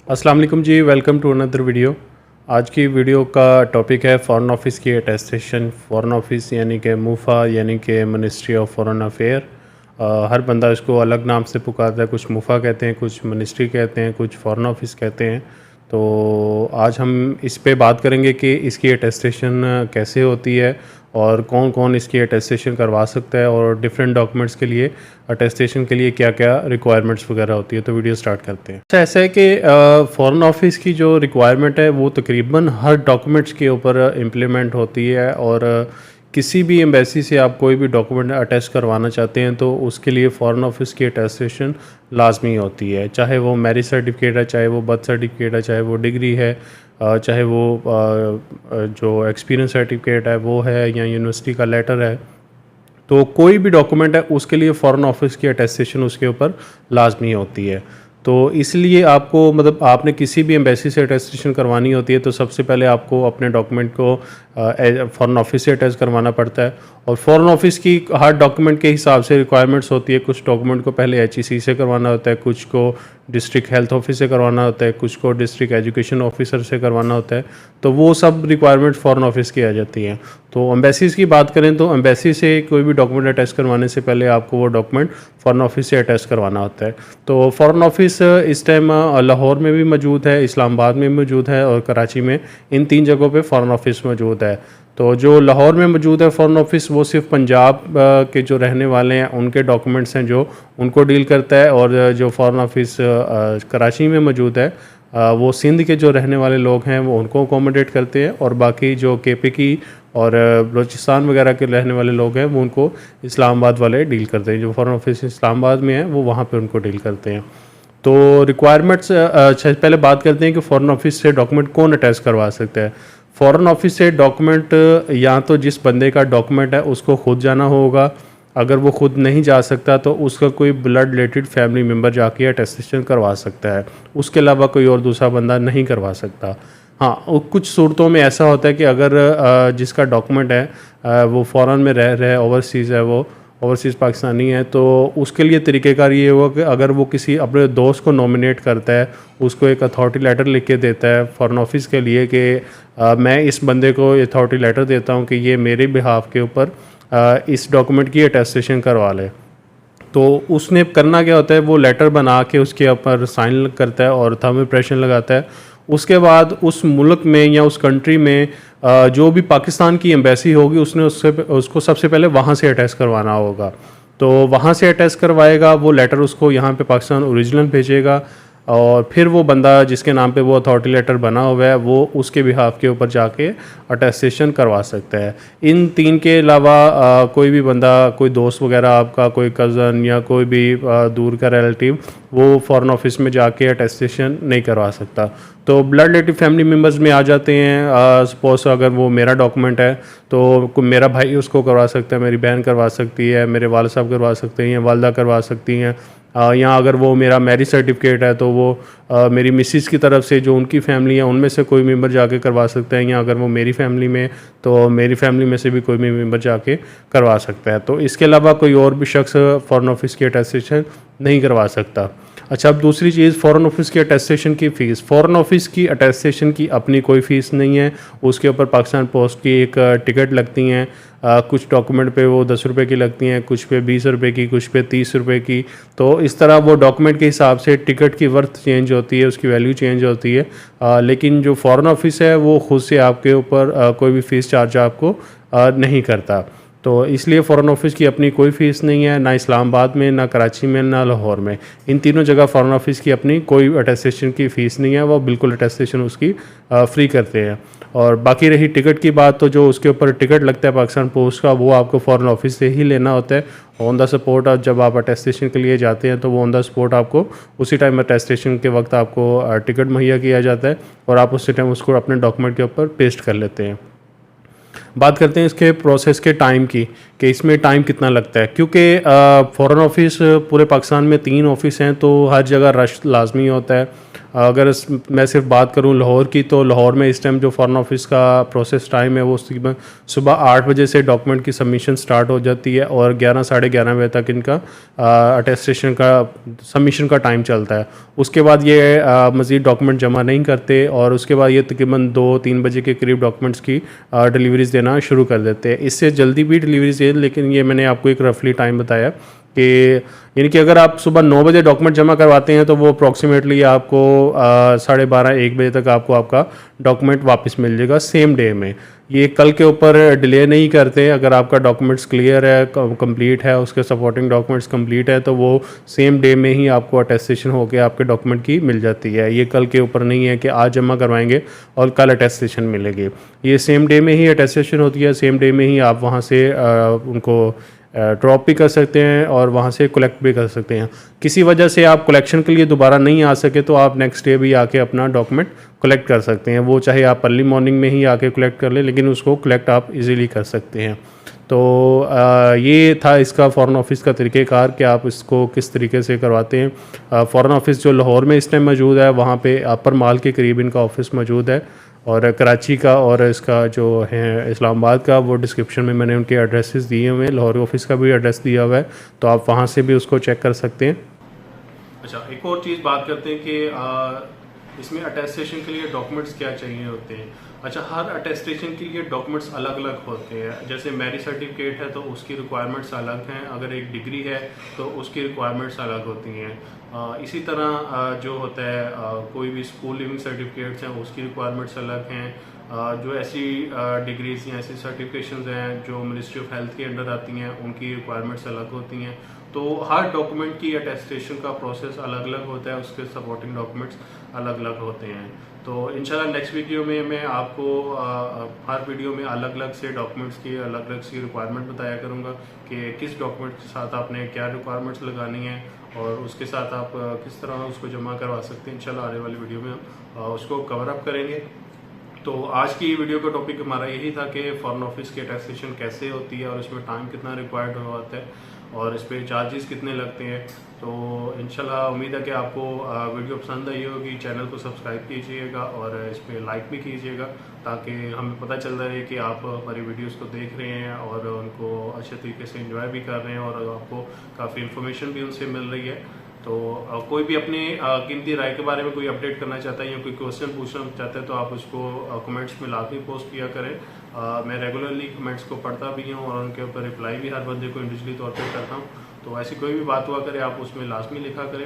अस्सलाम वालेकुम जी, welcome to another video. आज की वीडियो का टॉपिक है फ़ॉरेन ऑफिस की अटेस्टेशन। फ़ॉरेन ऑफिस यानी कि मुफा यानी कि मिनिस्ट्री ऑफ फॉरेन अफेयर। हर बंदा इसको अलग नाम से पुकारता है, कुछ मुफा कहते हैं, कुछ मिनिस्ट्री कहते हैं, कुछ फ़ॉरेन ऑफिस कहते हैं। तो आज हम इस पे बात करेंगे कि इसकी अटेस्टेशन कैसे होती है और कौन कौन इसकी अटेस्टेशन करवा सकता है और डिफरेंट डॉक्यूमेंट्स के लिए अटेस्टेशन के लिए क्या क्या रिक्वायरमेंट्स वगैरह होती है। तो वीडियो स्टार्ट करते हैं। अच्छा, ऐसा है कि फ़ॉरेन ऑफिस की जो रिक्वायरमेंट है वो तकरीबन हर डॉक्यूमेंट्स के ऊपर इम्प्लीमेंट होती है और किसी भी एम्बेसी से आप कोई भी डॉक्यूमेंट अटैच करवाना चाहते हैं तो उसके लिए फ़ॉरेन ऑफिस की अटेस्टेशन लाजमी होती है। चाहे वो मैरिज सर्टिफिकेट है, चाहे वो बर्थ सर्टिफिकेट है, चाहे वो डिग्री है, चाहे वो जो एक्सपीरियंस सर्टिफिकेट है वो है या यूनिवर्सिटी का लेटर है। तो कोई भी डॉक्यूमेंट है उसके लिए फ़ॉरेन ऑफिस की अटेस्टेशन उसके ऊपर लाजमी होती है। तो इसलिए आपको मतलब आपने किसी भी एम्बेसी से अटेस्टेशन करवानी होती है तो सबसे पहले आपको अपने डॉक्यूमेंट को फ़ॉरेन ऑफिस से अटैच करवाना पड़ता है। और फ़ॉरेन ऑफिस की हर डॉक्यूमेंट के हिसाब से रिक्वायरमेंट्स होती है। कुछ डॉक्यूमेंट को पहले HEC से करवाना होता है, कुछ को डिस्ट्रिक्ट हेल्थ ऑफिस से करवाना होता है, कुछ को डिस्ट्रिक्ट एजुकेशन ऑफिसर से करवाना होता है। तो वो सब रिक्वायरमेंट फ़ॉरेन ऑफिस की आ जाती हैं। तो एम्बेसीज़ की बात करें तो एम्बेसी से कोई भी डॉक्यूमेंट अटैच करवाने से पहले आपको वो डॉक्यूमेंट फ़ॉरेन ऑफिस से अटैच करवाना होता है। तो फ़ॉरेन ऑफिस इस टाइम लाहौर में भी मौजूद है, इस्लामाबाद में भी मौजूद है और कराची में। इन 3 जगहों पे फ़ॉरेन ऑफिस मौजूद है। तो जो लाहौर में मौजूद है फ़ॉरेन ऑफिस वो सिर्फ पंजाब के जो रहने वाले हैं उनके डॉक्यूमेंट्स हैं जो उनको डील करता है। और जो फ़ॉरेन ऑफिस कराची में मौजूद है वो सिंध के जो रहने वाले लोग हैं वो उनको अकोमोडेट करते हैं। और बाकी जो KP की और बलूचिस्तान वगैरह के रहने वाले लोग हैं वो उनको इस्लामाबाद वाले डील करते हैं। जो फ़ॉरेन ऑफिस इस्लामाबाद में है वो वहाँ पे उनको डील करते हैं। तो रिक्वायरमेंट्स अच्छा पहले बात करते हैं कि फ़ॉरेन ऑफिस से डॉक्यूमेंट कौन अटैच करवा सकता है। फ़ॉरेन ऑफिस से डॉक्यूमेंट या तो जिस बंदे का डॉक्यूमेंट है उसको खुद जाना होगा। अगर वो खुद नहीं जा सकता तो उसका कोई ब्लड रिलेटेड फैमिली मेम्बर जाके अटेस्टेशन करवा सकता है। उसके अलावा कोई और दूसरा बंदा नहीं करवा सकता। हाँ, कुछ सूरतों में ऐसा होता है कि अगर जिसका डॉक्यूमेंट है वो फ़ॉरेन में रह रहे ओवरसीज़ है, वो ओवरसीज़ पाकिस्तानी है, तो उसके लिए तरीक़ेकार ये होगा कि अगर वो किसी अपने दोस्त को नॉमिनेट करता है, उसको एक अथॉरिटी लेटर लिख के देता है फ़ॉरेन ऑफिस के लिए कि मैं इस बंदे को अथॉरिटी लेटर देता हूँ कि ये मेरे बिहाफ के ऊपर इस डॉक्यूमेंट की अटेस्टेशन करवा ले। तो उसने करना क्या होता है, वो लेटर बना के उसके ऊपर साइन करता है और थंब इम्प्रेशन लगाता है। उसके बाद उस मुल्क में या उस कंट्री में जो भी पाकिस्तान की एम्बेसी होगी उसने उसको सबसे पहले वहाँ से अटैच करवाना होगा। तो वहाँ से अटैच करवाएगा, वो लेटर उसको यहाँ पे पाकिस्तान ओरिजिनल भेजेगा और फिर वो बंदा जिसके नाम पे वो अथॉरिटी लेटर बना हुआ है वो उसके बिहाफ के ऊपर जाके अटेस्टेशन करवा सकता है। इन 3 के अलावा कोई भी बंदा, कोई दोस्त वगैरह आपका, कोई कज़न या कोई भी दूर का रिलेटिव वो फ़ॉरेन ऑफिस में जाके अटेस्टेशन नहीं करवा सकता। तो ब्लड रिलेटिव फैमिली मेम्बर्स में आ जाते हैं। सपोज अगर वो मेरा डॉक्यूमेंट है तो मेरा भाई उसको करवा सकता है, मेरी बहन करवा सकती है, मेरे वालिद साहब करवा सकते हैं या वालदा करवा सकती हैं। या अगर वो मेरा मैरिज सर्टिफिकेट है तो वो मेरी मिसिस की तरफ से जो उनकी फैमिली है उनमें से कोई मेंबर जाके करवा सकता है। या अगर वो मेरी फैमिली में तो मेरी फैमिली में से भी कोई भी मेंबर जाके करवा सकता है। तो इसके अलावा कोई और भी शख्स फ़ॉरेन ऑफिस की अटेस्टेशन नहीं करवा सकता। अच्छा, अब दूसरी चीज़ फ़ॉरेन ऑफिस की अटेस्टेशन की फ़ीस। फ़ॉरेन ऑफिस की अटेस्टेशन की अपनी कोई फ़ीस नहीं है। उसके ऊपर पाकिस्तान पोस्ट की एक टिकट लगती हैं। कुछ डॉक्यूमेंट पे वो 10 रुपये की लगती हैं, कुछ पे 20 रुपये की, कुछ पे 30 रुपये की। तो इस तरह वो डॉक्यूमेंट के हिसाब से टिकट की वर्थ चेंज होती है, उसकी वैल्यू चेंज होती है। लेकिन जो फ़ॉरेन ऑफिस है वो ख़ुद से आपके ऊपर कोई भी फ़ीस चार्ज आपको नहीं करता। तो इसलिए फ़ॉरेन ऑफिस की अपनी कोई फ़ीस नहीं है, ना इस्लामाबाद में, ना कराची में, ना लाहौर में। इन तीनों जगह फ़ॉरेन ऑफिस की अपनी कोई अटेस्टेशन की फ़ीस नहीं है। वो बिल्कुल अटेस्टेशन उसकी फ्री करते हैं। और बाकी रही टिकट की बात, तो जो उसके ऊपर टिकट लगता है पाकिस्तान पोस्ट का वो आपको फ़ॉरेन ऑफिस से ही लेना होता है। ऑन द स्पॉट जब आप अटेस्टेशन के लिए जाते हैं तो वो ऑन द स्पॉट आपको उसी टाइम अटेस्टेशन के वक्त आपको टिकट मुहैया किया जाता है और आप उसी टाइम उसको अपने डॉक्यूमेंट के ऊपर पेस्ट कर लेते हैं। बात करते हैं इसके प्रोसेस के टाइम की कि इसमें टाइम कितना लगता है। क्योंकि फ़ॉरेन ऑफिस पूरे पाकिस्तान में 3 ऑफिस हैं तो हर जगह रश लाजमी होता है। अगर मैं सिर्फ बात करूं लाहौर की, तो लाहौर में इस टाइम जो फॉरेन ऑफिस का प्रोसेस टाइम है वो सुबह 8 बजे से डॉक्यूमेंट की सबमिशन स्टार्ट हो जाती है और 11 साढ़े 11 बजे तक इनका अटेस्टेशन का सबमिशन का टाइम चलता है। उसके बाद ये मज़ीद डॉक्यूमेंट जमा नहीं करते और उसके बाद ये तकरीबन 2-3 बजे के करीब डॉक्यूमेंट्स की डिलीवरीज देना शुरू कर देते हैं। इससे जल्दी भी डिलीवरीज है, लेकिन ये मैंने आपको एक रफली टाइम बताया कि यानी कि अगर आप सुबह 9 बजे डॉक्यूमेंट जमा करवाते हैं तो वो अप्रॉक्सीमेटली आपको 12:30-1 बजे तक आपको आपका डॉक्यूमेंट वापस मिल जाएगा सेम डे में। ये कल के ऊपर डिले नहीं करते। अगर आपका डॉक्यूमेंट्स क्लियर है, कंप्लीट है, उसके सपोर्टिंग डॉक्यूमेंट्स कंप्लीट है, तो वो सेम डे में ही आपको अटेस्टेशन होकर आपके डॉक्यूमेंट की मिल जाती है। ये कल के ऊपर नहीं है कि आज जमा करवाएंगे और कल अटेस्टेशन मिलेगी। ये सेम डे में ही अटेस्टेशन होती है, सेम डे में ही आप वहाँ से उनको ड्रॉप भी कर सकते हैं और वहाँ से कलेक्ट भी कर सकते हैं। किसी वजह से आप कलेक्शन के लिए दोबारा नहीं आ सके तो आप नेक्स्ट डे भी आके अपना डॉक्यूमेंट कलेक्ट कर सकते हैं। वो चाहे आप अर्ली मॉर्निंग में ही आके कलेक्ट कर लें, लेकिन उसको कलेक्ट आप इजीली कर सकते हैं। तो ये था इसका फ़ॉरेन ऑफिस का तरीक़ेकार कि आप इसको किस तरीके से करवाते हैं। फ़ॉरेन ऑफिस जो लाहौर में इस टाइम मौजूद है, वहाँ पे अपर माल के करीब इनका ऑफिस मौजूद है, और कराची का और इसका जो है इस्लामाबाद का, वो डिस्क्रिप्शन में मैंने उनके एड्रेसेस दिए हुए हैं। लाहौर ऑफिस का भी एड्रेस दिया हुआ है, तो आप वहाँ से भी उसको चेक कर सकते हैं। अच्छा, एक और चीज़ बात करते हैं कि इसमें अटेस्टेशन के लिए डॉक्यूमेंट्स क्या चाहिए होते हैं। अच्छा, हर अटेस्टेशन के लिए डॉक्यूमेंट्स अलग अलग होते हैं। जैसे मैरिज सर्टिफिकेट है तो उसकी रिक्वायरमेंट्स अलग हैं, अगर एक डिग्री है तो उसकी रिक्वायरमेंट्स अलग होती हैं। इसी तरह जो होता है कोई भी स्कूल लिविंग सर्टिफिकेट्स हैं उसकी रिक्वायरमेंट्स अलग हैं। जो ऐसी डिग्रीज या ऐसी सर्टिफिकेशंस हैं जो मिनिस्ट्री ऑफ हेल्थ के अंडर आती हैं उनकी रिक्वायरमेंट्स अलग होती हैं। तो हर डॉक्यूमेंट की अटेस्टेशन का प्रोसेस अलग अलग होता है, उसके सपोर्टिंग डॉक्यूमेंट्स अलग अलग होते हैं। तो इंशाल्लाह नेक्स्ट वीडियो में मैं आपको हर वीडियो में अलग अलग से डॉक्यूमेंट्स की अलग अलग सी रिक्वायरमेंट बताया करूँगा कि किस डॉक्यूमेंट के साथ आपने क्या रिक्वायरमेंट्स लगानी है और उसके साथ आप किस तरह उसको जमा करवा सकते हैं। इंशाल्लाह आने वाली वीडियो में हम उसको कवर अप करेंगे। तो आज की वीडियो का टॉपिक हमारा यही था कि फॉरेन ऑफिस की अटेस्टेशन कैसे होती है और इसमें टाइम कितना रिक्वायर्ड होता है और इस पर चार्जेस कितने लगते हैं। तो इंशाल्लाह उम्मीद है कि आपको वीडियो पसंद आई होगी। चैनल को सब्सक्राइब कीजिएगा और इस पर लाइक भी कीजिएगा ताकि हमें पता चल रहा है कि आप हमारी वीडियोस को देख रहे हैं और उनको अच्छे तरीके से एंजॉय भी कर रहे हैं और आपको काफ़ी इन्फॉर्मेशन भी उनसे मिल रही है। तो कोई भी अपनी कीमती राय के बारे में कोई अपडेट करना चाहता है या कोई क्वेश्चन पूछना चाहता है तो आप उसको कमेंट्स में लाजमी पोस्ट किया करें। मैं रेगुलरली कमेंट्स को पढ़ता भी हूँ और उनके ऊपर रिप्लाई भी हर बंदे को इंडिविजुअली तौर पर करता हूँ। तो ऐसी कोई भी बात हुआ करे आप उसमें लाजमी लिखा करें।